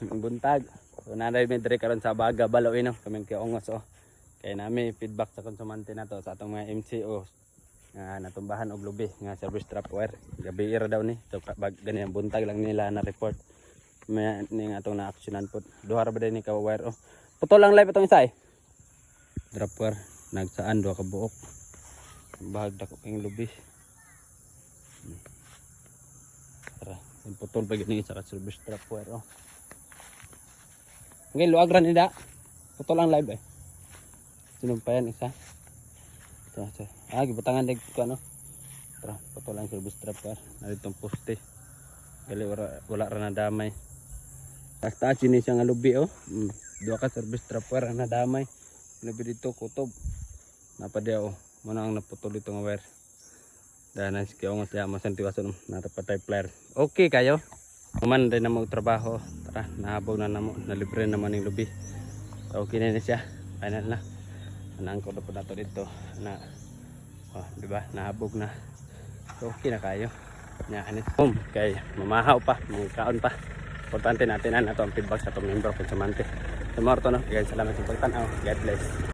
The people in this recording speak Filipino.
Buntag. So nanay mi diri karon sa Baga Balaw no, kaming kiongos oh. Kay nami feedback sa konsumante nato sa atong mga MCO nga natumbahan og lubi nga service trap wire. Gabi ra daw ni. So gani ang buntag lang nila na report. May ning atong na-actionan pud. Duha ra ba ni ka wire oh. Putol lang live itong isa eh. Trap wire nagsaan duha ka buok. Bahag dako king lubi. Tara, putol pa gani sa service trap wire oh. Okay, luag ra nida. Putol lang live eh. Sinumpayan isa. Ito. Gibutangan dig ko ano. Tara, putol lang service trap wire. Naritong poste. Gali wala ra na damay. Taas ini siya nga lubi oh. Duha ka service trap wire na damay. Lubi dito kutob. Napadya oh. Muna ang naputol dito nga wire. Dahil na siya nga siya masantiwason natapatay player. Okay kayo. Naman rin na magtrabaho. Tara, nahabog na namo. Nalibre naman yung lubi. So, okay na siya. Final na. Anangko na po nato dito. Na, oh, diba? Nahabog na. So, okay na kayo. Nyahanis. Kay mamahaw pa. Magkaon pa. Importante natin na ito ang feedback sa itong member konsumante. Tomorrow to no. Salamat sa pagtanaw. God bless.